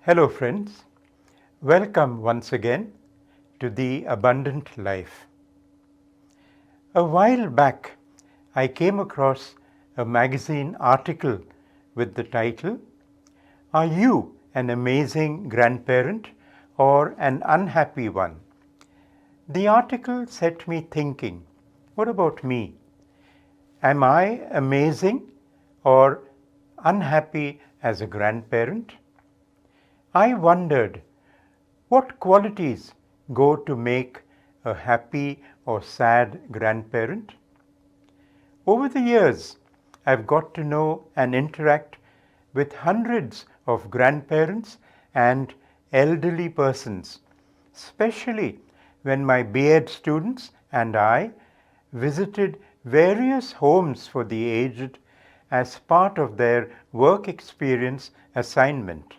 Hello friends, welcome once again to the Abundant Life. A while back I came across a magazine article with the title, "Are you an amazing grandparent or an unhappy one?" The article set me thinking, what about me? Am I amazing or unhappy as a grandparent? I wondered, what qualities go to make a happy or sad grandparent? Over the years, I've got to know and interact with hundreds of grandparents and elderly persons, especially when my B.Ed students and I visited various homes for the aged as part of their work experience assignment.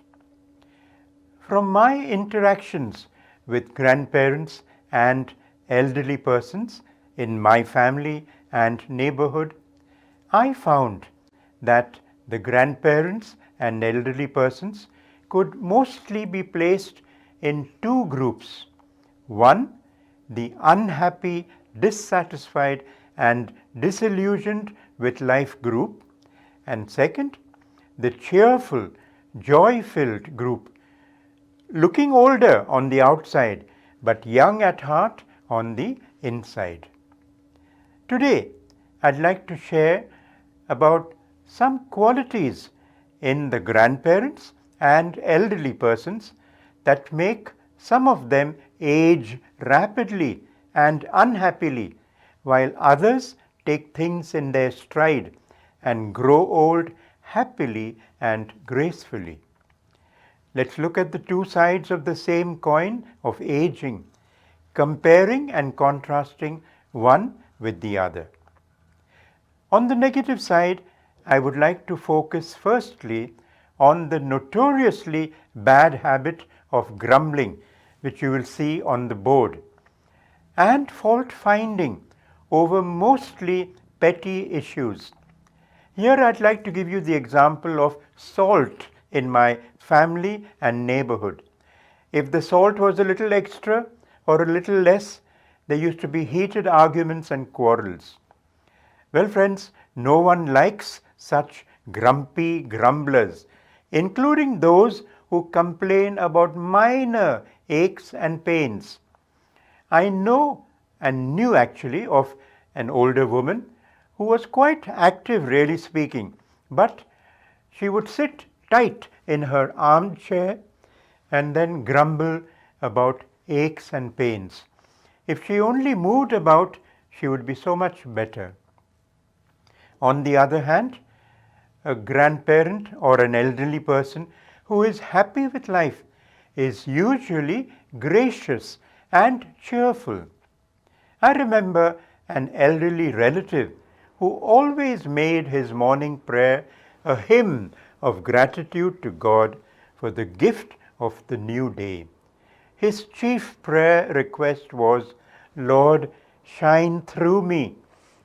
From my interactions with grandparents and elderly persons in my family and neighborhood, I found that the grandparents and elderly persons could mostly be placed in two groups. One, the unhappy, dissatisfied, and disillusioned with life group, and second, the cheerful, joy-filled group, looking older on the outside but young at heart on the inside. Today, I'd like to share about some qualities in the grandparents and elderly persons that make some of them age rapidly and unhappily, while others take things in their stride and grow old happily and gracefully. Let's look at the two sides of the same coin of aging, comparing and contrasting one with the other. On the negative side, I would like to focus firstly on the notoriously bad habit of grumbling, which you will see on the board, and fault finding over mostly petty issues. Here I'd like to give you the example of salt in my family and neighborhood. If the salt was a little extra or a little less, there used to be heated arguments and quarrels. Well, friends, no one likes such grumpy grumblers, including those who complain about minor aches and pains. I know and knew actually of an older woman who was quite active, really speaking, but she would sit tight in her armchair and then grumble about aches and pains. If she only moved about, she would be so much better. On the other hand, a grandparent or an elderly person who is happy with life is usually gracious and cheerful. I remember an elderly relative who always made his morning prayer a hymn of gratitude to God for the gift of the new day. His chief prayer request was, "Lord, shine through me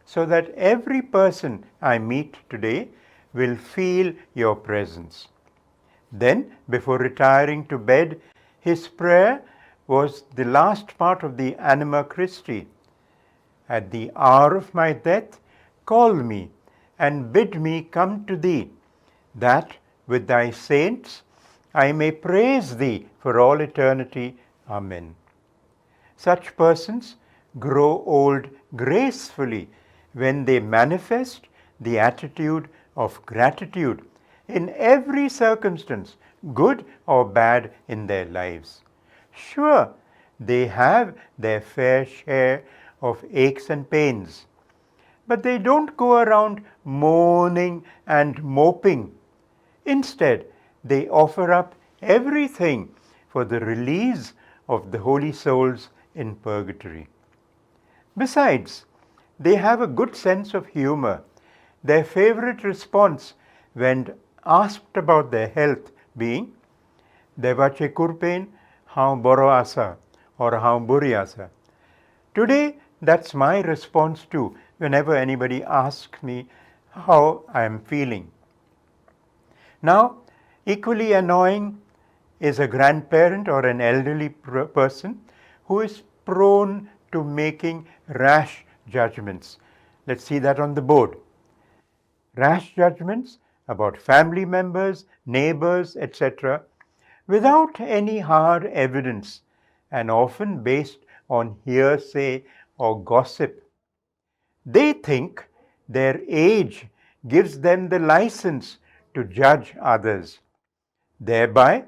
so that every person I meet today will feel your presence." Then, before retiring to bed, his prayer was the last part of the Anima Christi. "At the hour of my death, call me and bid me come to thee, that with thy saints I may praise thee for all eternity. Amen." Such persons grow old gracefully when they manifest the attitude of gratitude in every circumstance, good or bad, in their lives. Sure, they have their fair share of aches and pains, but they don't go around moaning and moping. Instead, they offer up everything for the release of the holy souls in purgatory. Besides, they have a good sense of humor. Their favorite response when asked about their health being, "Devache kurpen, how boro asa," or "how buri asa." Today, that's my response too whenever anybody asks me how I am feeling. Now, equally annoying is a grandparent or an elderly person who is prone to making rash judgments. Let's see that on the board. Rash judgments about family members, neighbors, etc., without any hard evidence and often based on hearsay or gossip. They think their age gives them the license to judge others. Thereby,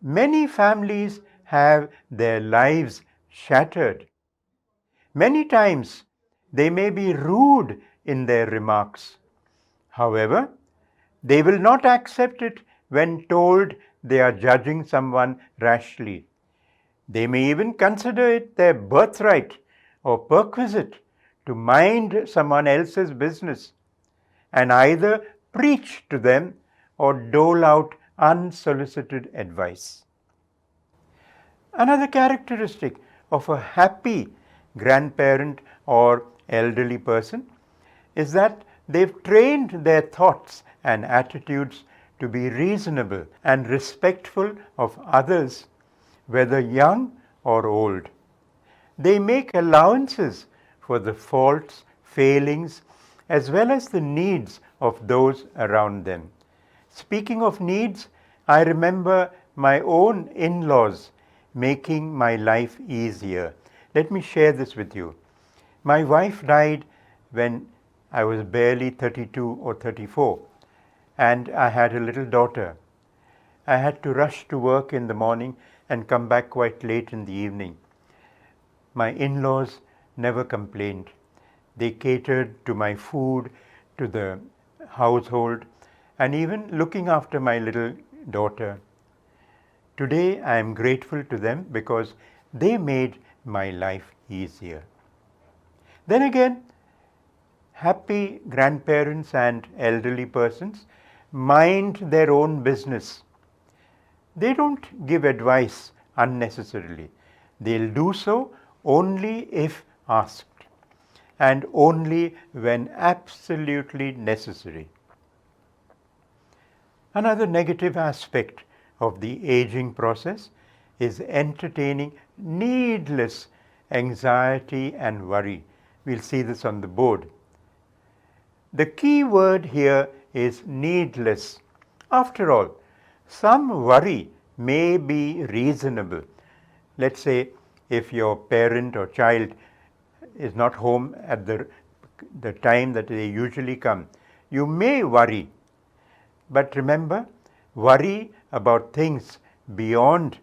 many families have their lives shattered. Many times, they may be rude in their remarks. However, they will not accept it when told they are judging someone rashly. They may even consider it their birthright or perquisite to mind someone else's business and either preach to them or dole out unsolicited advice. Another characteristic of a happy grandparent or elderly person is that they've trained their thoughts and attitudes to be reasonable and respectful of others, whether young or old. They make allowances for the faults, failings, as well as the needs of those around them. Speaking of needs, I remember my own in-laws making my life easier. Let me share this with you. My wife died when I was barely 32 or 34, and I had a little daughter. I had to rush to work in the morning and come back quite late in the evening. My in-laws never complained. They catered to my food, to the household, and even looking after my little daughter. Today I am grateful to them because they made my life easier. Then again, happy grandparents and elderly persons mind their own business. They don't give advice unnecessarily. They'll do so only if asked and only when absolutely necessary. Another negative aspect of the aging process is entertaining needless anxiety and worry. We'll see this on the board. The key word here is needless. After all, some worry may be reasonable. Let's say if your parent or child is not home at the time that they usually come, you may worry. But remember, worry about things beyond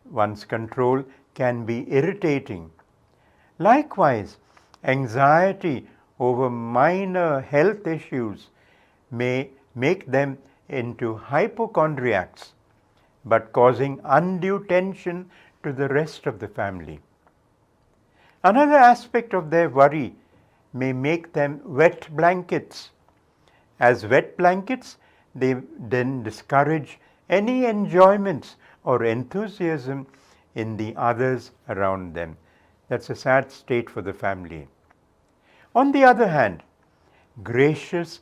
one's control can be irritating. Likewise, anxiety over minor health issues may make them into hypochondriacs, but causing undue tension to the rest of the family. Another aspect of their worry may make them wet blankets. As wet blankets, they then discourage any enjoyments or enthusiasm in the others around them. That's a sad state for the family. On the other hand, gracious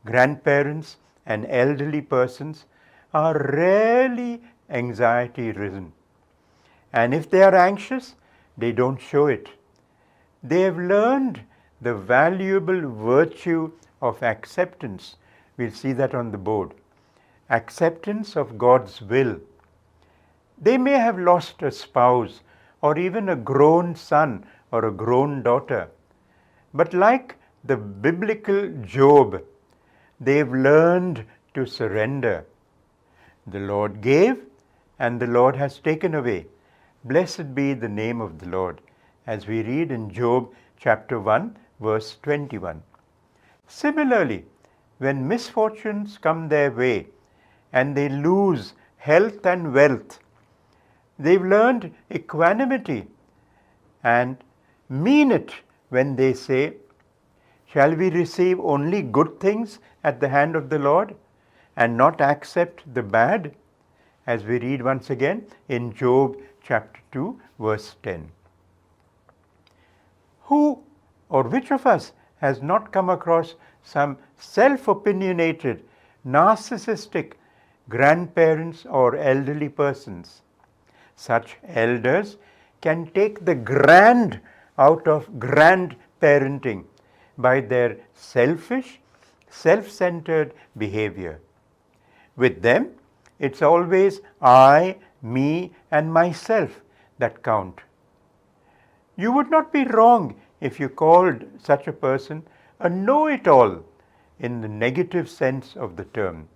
grandparents and elderly persons are rarely anxiety ridden. And if they are anxious, they don't show it. They have learned the valuable virtue of acceptance. We'll see that on the board. Acceptance of God's will. They may have lost a spouse or even a grown son or a grown daughter. But like the biblical Job, they've learned to surrender. The Lord gave and the Lord has taken away. Blessed be the name of the Lord, as we read in Job chapter 1, verse 21. Similarly, when misfortunes come their way and they lose health and wealth, they've learned equanimity and mean it when they say, "Shall we receive only good things at the hand of the Lord and not accept the bad?" As we read once again in Job chapter 2, verse 10. Who or which of us has not come across some self-opinionated, narcissistic, grandparents or elderly persons. Such elders can take the grand out of grand parenting by their selfish, self-centered behavior. With them, it's always I, me, and myself that count. You would not be wrong if you called such a person a know-it-all in the negative sense of the term.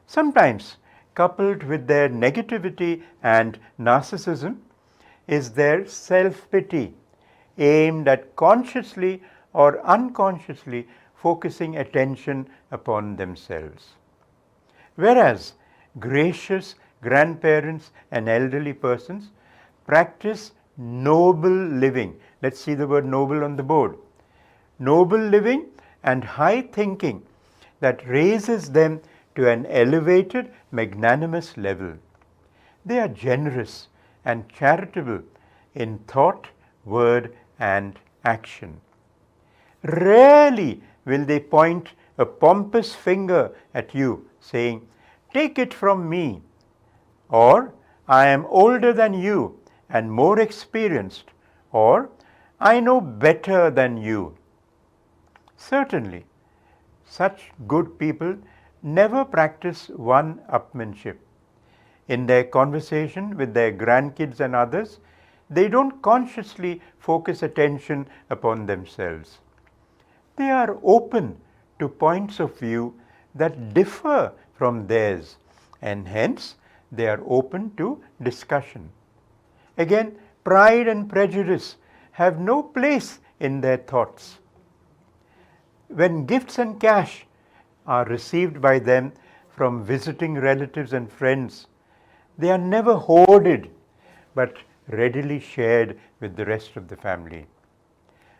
Sometimes, coupled with their negativity and narcissism, is their self-pity, aimed at consciously or unconsciously focusing attention upon themselves. Whereas gracious grandparents and elderly persons practice noble living. Let's see the word noble on the board. Noble living and high thinking that raises them to an elevated, magnanimous level. They are generous and charitable in thought, word, and action. Rarely will they point a pompous finger at you, saying, "Take it from me," or "I am older than you and more experienced," or "I know better than you." Certainly, such good people never practice one-upmanship. In their conversation with their grandkids and others, they don't consciously focus attention upon themselves. They are open to points of view that differ from theirs, and hence they are open to discussion. Again, pride and prejudice have no place in their thoughts. When gifts and cash are received by them from visiting relatives and friends, they are never hoarded, but readily shared with the rest of the family.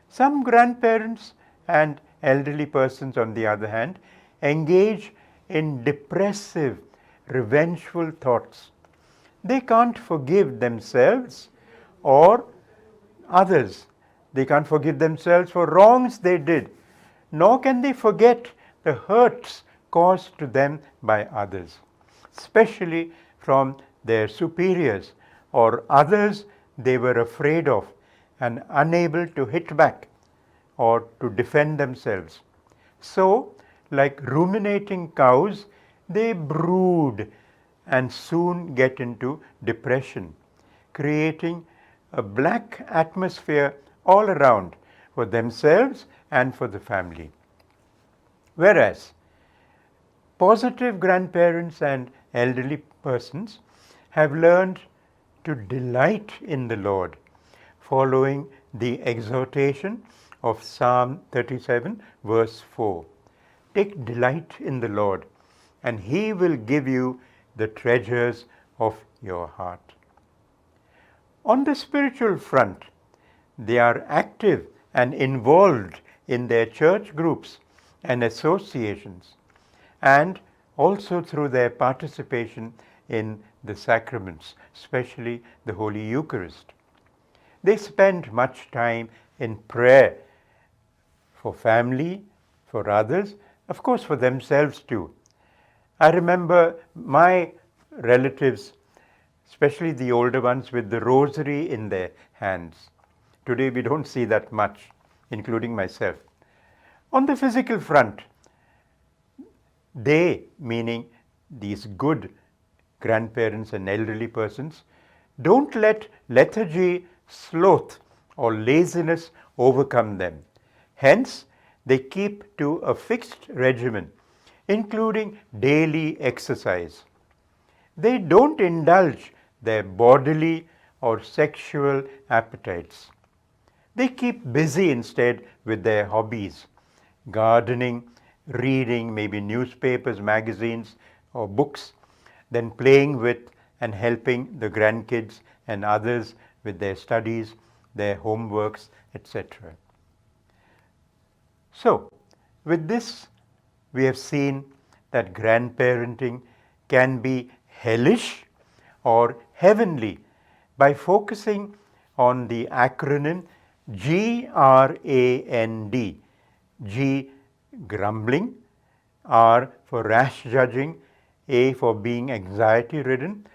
Some grandparents and elderly persons, on the other hand, engage in depressive, revengeful thoughts. They can't forgive themselves or others. They can't forgive themselves for wrongs they did, nor can they forget the hurts caused to them by others, especially from their superiors or others they were afraid of and unable to hit back or to defend themselves. So, like ruminating cows, they brood and soon get into depression, creating a black atmosphere all around for themselves and for the family. Whereas positive grandparents and elderly persons have learned to delight in the Lord, following the exhortation of Psalm 37, verse 4. Take delight in the Lord, and He will give you the treasures of your heart. On the spiritual front, they are active and involved in their church groups and associations, and also through their participation in the sacraments, especially the Holy Eucharist. They spend much time in prayer for family, for others, of course for themselves too. I remember my relatives, especially the older ones, with the rosary in their hands. Today we don't see that much, including myself. On the physical front, they, meaning these good grandparents and elderly persons, don't let lethargy, sloth, or laziness overcome them. Hence, they keep to a fixed regimen, including daily exercise. They don't indulge their bodily or sexual appetites. They keep busy instead with their hobbies, gardening, reading maybe newspapers, magazines, or books, then playing with and helping the grandkids and others with their studies, their homeworks, etc. So, with this, we have seen that grandparenting can be hellish or heavenly by focusing on the acronym GRAND. G, grumbling, R for rash judging, A for being anxiety ridden,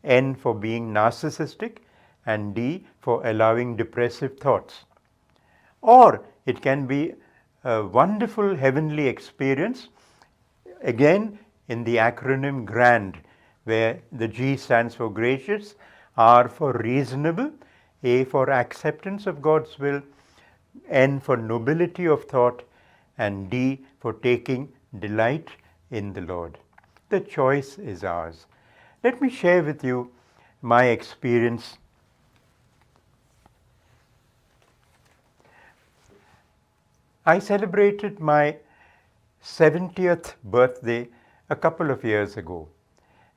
N for being narcissistic, and D for allowing depressive thoughts. Or it can be a wonderful heavenly experience, again in the acronym GRAND, where the G stands for gracious, R for reasonable, A for acceptance of God's will, N for nobility of thought, and D for taking delight in the Lord. The choice is ours. Let me share with you my experience. I celebrated my 70th birthday a couple of years ago.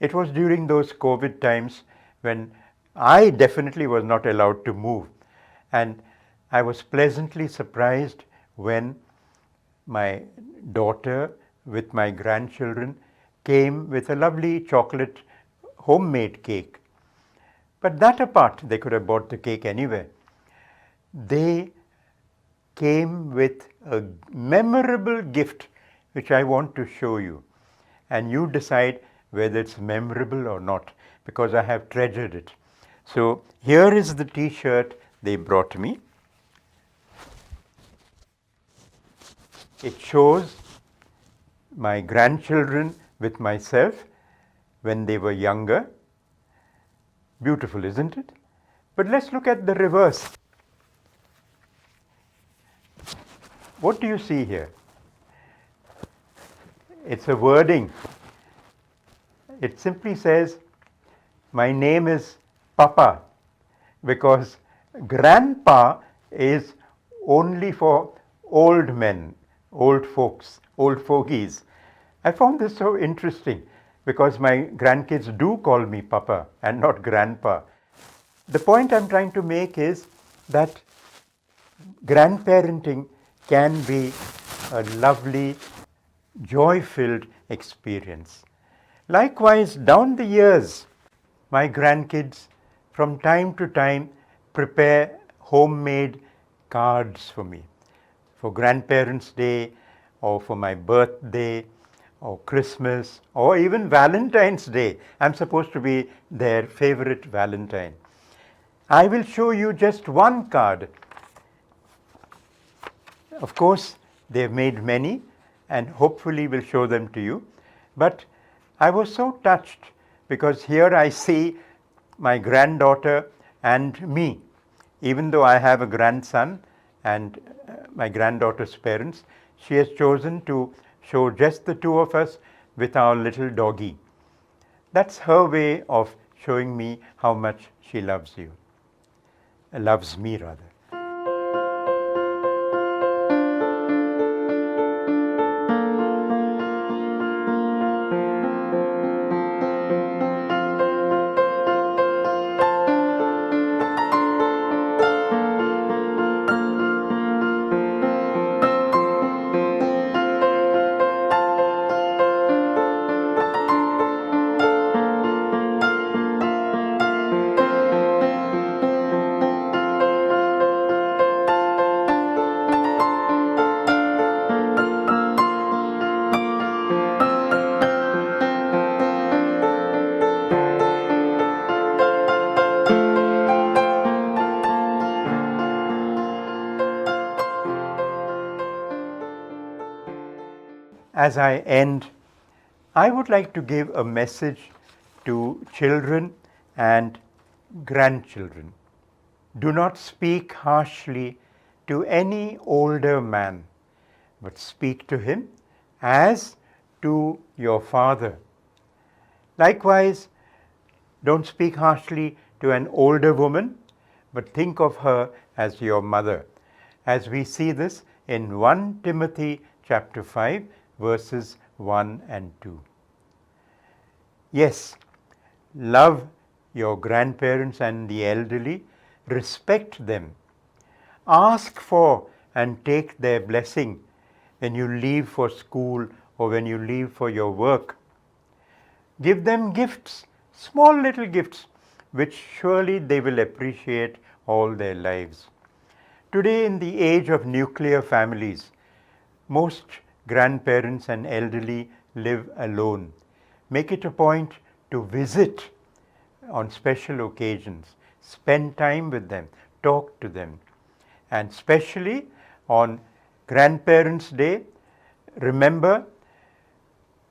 It was during those COVID times when I definitely was not allowed to move, and I was pleasantly surprised when my daughter with my grandchildren came with a lovely chocolate homemade cake. But that apart, they could have bought the cake anywhere. They came with a memorable gift which I want to show you, and you decide whether it's memorable or not, because I have treasured it. So here is the t-shirt they brought me. It shows my grandchildren with myself when they were younger. Beautiful, isn't it? But let's look at the reverse. What do you see here? It's a wording. It simply says, my name is Papa, because grandpa is only for old men, old folks, old fogies. I found this so interesting because my grandkids do call me Papa and not Grandpa. The point I'm trying to make is that grandparenting can be a lovely, joy-filled experience. Likewise, down the years, my grandkids from time to time prepare homemade cards for me, for Grandparents' Day or for my birthday or Christmas or even Valentine's Day. I'm supposed to be their favorite Valentine. I will show you just one card. Of course, they've made many and hopefully will show them to you. But I was so touched because here I see my granddaughter and me. Even though I have a grandson and my granddaughter's parents, she has chosen to show just the two of us with our little doggy. That's her way of showing me how much she loves you. Loves me, rather. As I end, I would like to give a message to children and grandchildren. Do not speak harshly to any older man, but speak to him as to your father. Likewise, don't speak harshly to an older woman, but think of her as your mother, as we see this in 1 Timothy chapter 5, verses 1 and 2. Yes, love your grandparents and the elderly, respect them, ask for and take their blessing when you leave for school or when you leave for your work. Give them gifts, small little gifts, which surely they will appreciate all their lives. Today, in the age of nuclear families, most grandparents and elderly live alone. Make it a point to visit on special occasions, spend time with them, talk to them. And especially on Grandparents' Day, remember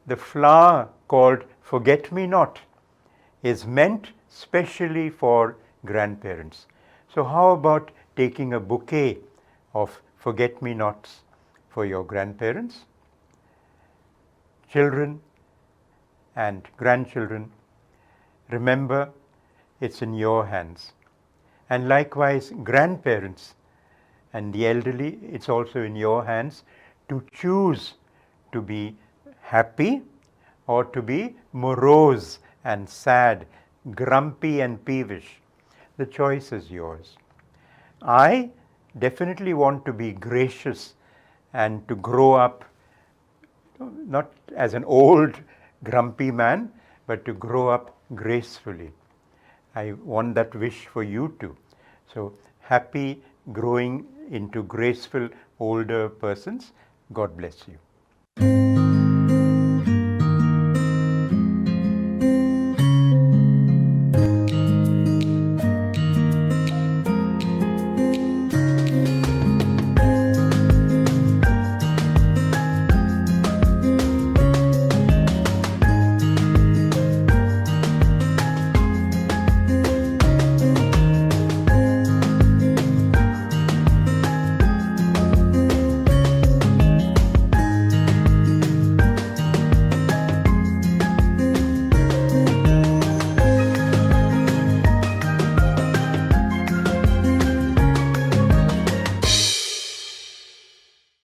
the flower called forget-me-not is meant specially for grandparents. So how about taking a bouquet of forget-me-nots for your grandparents? Children and grandchildren, remember it's in your hands. And likewise, grandparents and the elderly, it's also in your hands to choose to be happy or to be morose and sad, grumpy and peevish. The choice is yours. I definitely want to be gracious and to grow up not as an old grumpy man, but to grow up gracefully. I want that wish for you too. So happy growing into graceful older persons. God bless you.